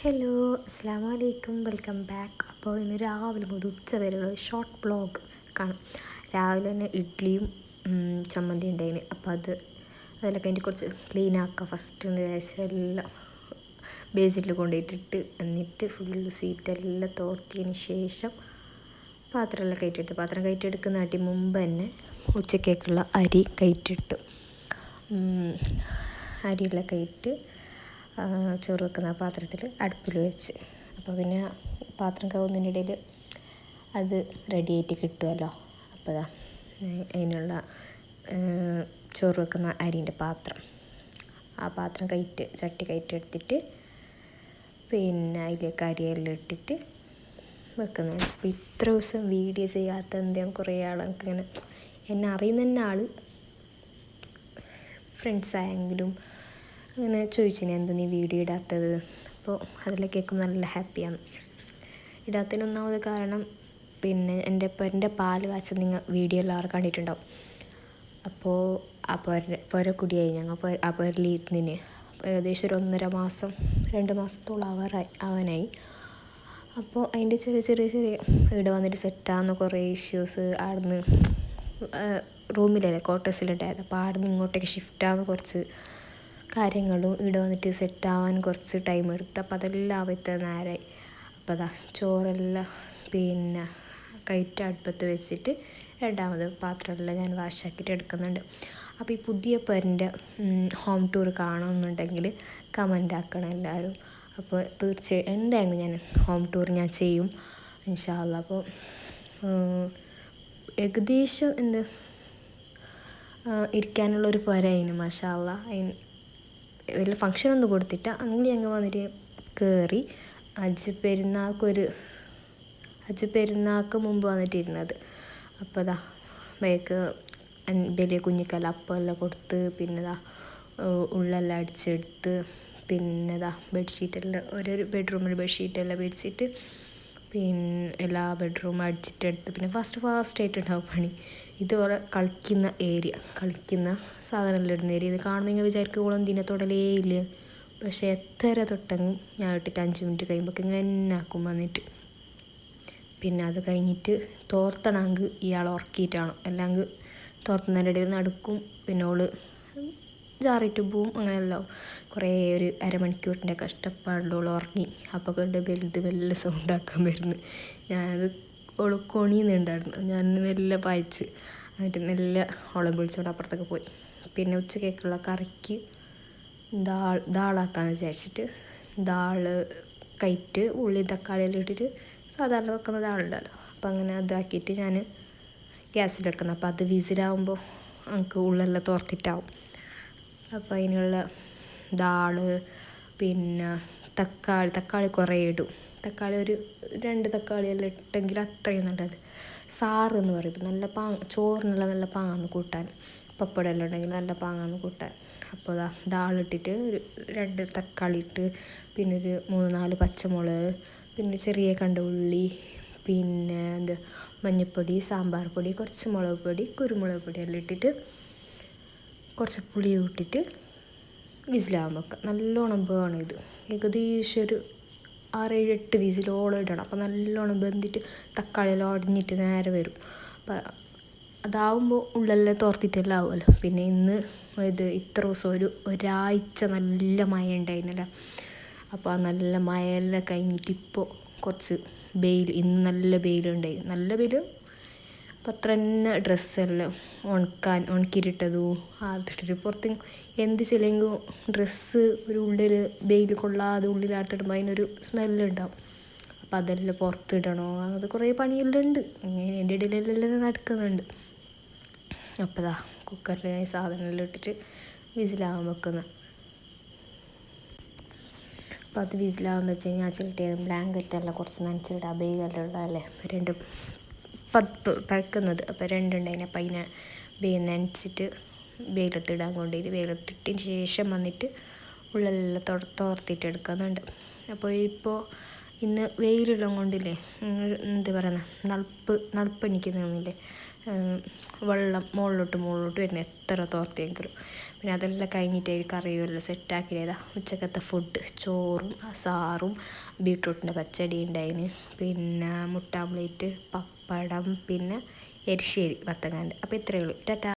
Hello, അസ്സാം വലൈക്കും, welcome back. അപ്പോൾ ഇന്ന് രാവിലെ മുതൽ ഉച്ച വരെയുള്ള ഷോർട്ട് വ്ളോഗ് കാണാം. രാവിലെ തന്നെ ഇഡ്ഡലിയും ചമ്മന്തി ഉണ്ടായിന്. അപ്പോൾ അതെല്ലാം കഴിഞ്ഞിട്ട് കുറച്ച് ക്ലീൻ ആക്കാം. ഫസ്റ്റ് എല്ലാം ബേസിൽ കൊണ്ടുപോയിട്ടിട്ട് എന്നിട്ട് ഫുള്ള് സീറ്റെല്ലാം തോർത്തിയതിന് ശേഷം പാത്രമെല്ലാം കയറ്റിയിട്ട് പാത്രം കയറ്റിയെടുക്കുന്നതാട്ടി മുമ്പ് തന്നെ ഉച്ചക്കേക്കുള്ള അരി കയറ്റിട്ടു. അരിയെല്ലാം കയറ്റി ചോറ് വെക്കുന്ന പാത്രത്തിൽ അടുപ്പിൽ വെച്ച്. അപ്പോൾ പിന്നെ പാത്രം കവുന്നതിനിടയിൽ അത് റെഡിയായിട്ട് കിട്ടുമല്ലോ. അപ്പോൾ അതിനുള്ള ചോറ് വെക്കുന്ന അരിൻ്റെ പാത്രം, ആ പാത്രം ചട്ടി കയറ്റിയെടുത്തിട്ട് പിന്നെ അതിലേക്ക് അരിയെല്ലാം ഇട്ടിട്ട് വെക്കുന്നുണ്ട്. അപ്പോൾ ഇത്ര ദിവസം വീഡിയോ ചെയ്യാത്ത എന്തെങ്കിലും കുറേ ആൾക്ക് ഇങ്ങനെ എന്നെ അറിയുന്ന തന്നെ ആൾ ഫ്രണ്ട്സായെങ്കിലും അങ്ങനെ ചോദിച്ചിന് എന്താ നീ വീഡിയോ ഇടാത്തത്. അപ്പോൾ അതെല്ലാം കേൾക്കുമ്പോൾ നല്ല ഹാപ്പിയാണ്. ഇടാത്തതിനൊന്നാമത് കാരണം പിന്നെ എൻ്റെ പാല് കാച്ച നിങ്ങൾ വീഡിയോ എല്ലാവരും കണ്ടിട്ടുണ്ടാവും. അപ്പോൾ ആ പുര കുടിയായി ഞങ്ങൾ ആ പുരലിരുന്നിന് ഏകദേശം ഒരു 1.5 മാസം 2 മാസത്തോളം ആവാനായി. അപ്പോൾ അതിൻ്റെ ചെറിയ ഇവിടെ വന്നിട്ട് സെറ്റാകുന്ന കുറേ ഇഷ്യൂസ് ആടുന്ന് റൂമിലല്ലേ ക്വാർട്ടേഴ്സിലുണ്ടായത്. അപ്പോൾ ആടുന്ന് ഇങ്ങോട്ടേക്ക് ഷിഫ്റ്റാകുന്ന കുറച്ച് കാര്യങ്ങളും ഇവിടെ വന്നിട്ട് സെറ്റാവാൻ കുറച്ച് ടൈം എടുത്തു. അപ്പോൾ അതെല്ലാം ആവത്തെ നേരമായി. അപ്പോൾ ചോറെല്ലാം പിന്നെ അടുപ്പത്ത് വെച്ചിട്ട് രണ്ടാമത് പാത്രമെല്ലാം ഞാൻ വാഷാക്കിയിട്ട് എടുക്കുന്നുണ്ട്. അപ്പോൾ ഈ പുതിയ പേരിൻ്റെ ഹോം ടൂർ കാണുമെന്നുണ്ടെങ്കിൽ കമൻ്റ് ആക്കണം എല്ലാവരും. അപ്പോൾ തീർച്ചയായും എന്തായാലും ഞാൻ ഹോം ടൂർ ഞാൻ ചെയ്യും ഇൻഷാ അല്ലാ. അപ്പോൾ ഏകദേശം ഇരിക്കാനുള്ളൊരു പുരയിന് മാഷാ അല്ലാ. വലിയ ഫങ്ഷനൊന്നും കൊടുത്തിട്ട് അങ്ങനെ ഞങ്ങൾ വന്നിട്ട് കയറി ഹജ്ജ് പെരുന്നാൾക്ക് മുമ്പ് വന്നിട്ടിരുന്നത്. അപ്പോൾ ബേക്ക് വലിയ കുഞ്ഞിക്കല്ല അപ്പമെല്ലാം കൊടുത്ത് പിന്നെ ഉള്ളെല്ലാം അടിച്ചെടുത്ത് പിന്നെ ബെഡ്ഷീറ്റെല്ലാം ഓരോരു ബെഡ്റൂമിൽ ബെഡ്ഷീറ്റെല്ലാം വിരിച്ചിട്ട് പിന്നെ എല്ലാ ബെഡ്റൂമും അടിച്ചിട്ടെടുത്ത് പിന്നെ ഫാസ്റ്റായിട്ടുണ്ടാവും പണി. ഇതുപോലെ കളിക്കുന്ന സാധനമെല്ലാം ഇടുന്ന ഏരിയ. ഇത് കാണുമ്പോൾ വിചാരിക്കും എന്തിനെ തൊടലേ ഇല്ല. പക്ഷേ എത്ര തൊട്ടെങ്കിൽ ഞാൻ ഇട്ടിട്ട് 5 മിനിറ്റ് കഴിയുമ്പോൾ ഇങ്ങനെ ആക്കും വന്നിട്ട്. പിന്നെ അത് കഴിഞ്ഞിട്ട് തോർത്തണമെങ്കിൽ ഇയാൾ ഉറക്കിയിട്ടാണ് അല്ലെങ്കിൽ തോർത്തുന്നതിൻ്റെ ഇടയിൽ നടുക്കും. പിന്നെ ഓള് ജാറിയിട്ട് പോവും. അങ്ങനെയല്ലോ കുറേ ഒരു അരമണിക്കൂറിൻ്റെ കഷ്ടപ്പാടിലോൾ ഉറങ്ങി. അപ്പോൾ കണ്ട് വലുത് സൗണ്ടാക്കാൻ വരുന്നു. ഞാനത് ഓള് കൊണിയുന്നുണ്ടായിരുന്നു. ഞാൻ മെല്ലെ പായിച്ച് എന്നിട്ട് മെല്ലെ ഓളെ വിളിച്ചോണ്ട് അപ്പുറത്തൊക്കെ പോയി. പിന്നെ ഉച്ചക്കേക്കുള്ള കറിക്ക് ദാളാക്കാമെന്ന് വിചാരിച്ചിട്ട് കയറ്റ് ഉള്ളി തക്കാളിയെല്ലാം ഇട്ടിട്ട് സാധാരണ വെക്കുന്ന ദാളുണ്ടല്ലോ. അപ്പോൾ അങ്ങനെ അതാക്കിയിട്ട് ഞാൻ ഗ്യാസിൽ വെക്കുന്നത്. അപ്പോൾ അത് വിസിലാവുമ്പോൾ നമുക്ക് ഉള്ളെല്ലാം തോർത്തിട്ടാവും. അപ്പോൾ അതിനുള്ള ദാള് പിന്നെ തക്കാളി കുറേ ഇടും. തക്കാളി ഒരു 2 തക്കാളിയെല്ലാം ഇട്ടെങ്കിൽ അത്രയും നല്ലത്. സാറ് എന്ന് പറയുമ്പോൾ നല്ല ചോറിനെല്ലാം നല്ല പാങ്ങാന്ന് കൂട്ടാൻ. പപ്പടം എല്ലാം ഉണ്ടെങ്കിൽ നല്ല പാങ്ങാന്ന് കൂട്ടാൻ. അപ്പോൾ ദാളിട്ടിട്ട് ഒരു 2 തക്കാളി ഇട്ട് പിന്നെ ഒരു 3-4 പച്ചമുളക് പിന്നെ ചെറിയ കണ്ട ഉള്ളി പിന്നെ മഞ്ഞൾപ്പൊടി, സാമ്പാർ പൊടി, കുറച്ച് മുളക് പൊടി, കുരുമുളക് പൊടി എല്ലാം ഇട്ടിട്ട് കുറച്ച് പുളി ഇട്ടിട്ട് വിസിലാവാൻ വെക്കുക. നല്ലോണം വേണം ഇത്. ഏകദേശം ഒരു 6-7-8 വിസിലോളം ഇടണം. അപ്പോൾ നല്ലോണം വെന്തിട്ട് തക്കാളിയെല്ലാം ഉടഞ്ഞിട്ട് നേരെ വരും. അപ്പം അതാവുമ്പോൾ ഉള്ളെല്ലാം തോർത്തിട്ടെല്ലാം ആവുമല്ലോ. പിന്നെ ഇന്ന് ഇത്ര ദിവസം ഒരാഴ്ച നല്ല മഴ ഉണ്ടായിരുന്നല്ലോ. അപ്പോൾ ആ നല്ല മഴയെല്ലാം കഴിഞ്ഞിട്ട് ഇപ്പോൾ കുറച്ച് ഇന്ന് നല്ല വെയിലുണ്ടായി. നല്ല വെയിൽ. അപ്പം അത്ര തന്നെ ഡ്രസ്സെല്ലാം ഉണക്കിയിട്ടതും അതിട്ടിട്ട് പുറത്ത് എന്ത് ചെയ്യില്ലെങ്കിൽ ഡ്രസ്സ് ഒരു ഉള്ളിൽ വെയിൽ കൊള്ളാതെ ഉള്ളിലാട്ടിടുമ്പോൾ അതിനൊരു സ്മെല്ലുണ്ടാവും. അപ്പം അതെല്ലാം പുറത്തിടണോ അത് കുറേ പണിയെല്ലാം ഉണ്ട്. ഇങ്ങനെ എൻ്റെ ഇടയിലെല്ലാം നടക്കുന്നുണ്ട്. അപ്പോൾ കുക്കറിൽ സാധനമെല്ലാം ഇട്ടിട്ട് വിസിലാവാൻ വെക്കുന്നത്. അപ്പോൾ അത് വിസിലാവാൻ വെച്ച് കഴിഞ്ഞാൽ ചിലട്ട് ബ്ലാങ്കറ്റെല്ലാം കുറച്ച് നനച്ചിടാം. വെയിലെല്ലാം ഉള്ളതല്ലേ 2 പഴക്കുന്നത്. അപ്പോൾ 2 ഉണ്ടായിന്. അപ്പം അതിനെ നനച്ചിട്ട് വെയിലത്തിടാൻ കൊണ്ടുപോയിട്ട് വെയിലത്തിട്ടതിന് ശേഷം വന്നിട്ട് ഉള്ളെല്ലാം തോർത്തിട്ട് എടുക്കുന്നുണ്ട്. അപ്പോൾ ഇപ്പോൾ ഇന്ന് വെയിലെല്ലാം കൊണ്ടില്ലേ എന്താ പറയുന്നത് നടുപ്പ് എണിക്കുന്നില്ലേ വെള്ളം മുകളിലോട്ട് വരുന്നത് എത്ര തോർത്തിയെങ്കിലും. പിന്നെ അതെല്ലാം കഴിഞ്ഞിട്ട് കറിയെല്ലാം സെറ്റാക്കിയതാ ഉച്ചക്കത്തെ ഫുഡ്. ചോറും സാറും ബീട്രൂട്ടിൻ്റെ പച്ചടി ഉണ്ടായിന്, പിന്നെ മുട്ട ഓംലേറ്റ്, പപ്പടം, പിന്നെ എരിശ്ശേരി വത്തങ്ങാൻ്റെ. അപ്പോൾ ഇത്രയേ ഉള്ളൂ. ടാറ്റാ.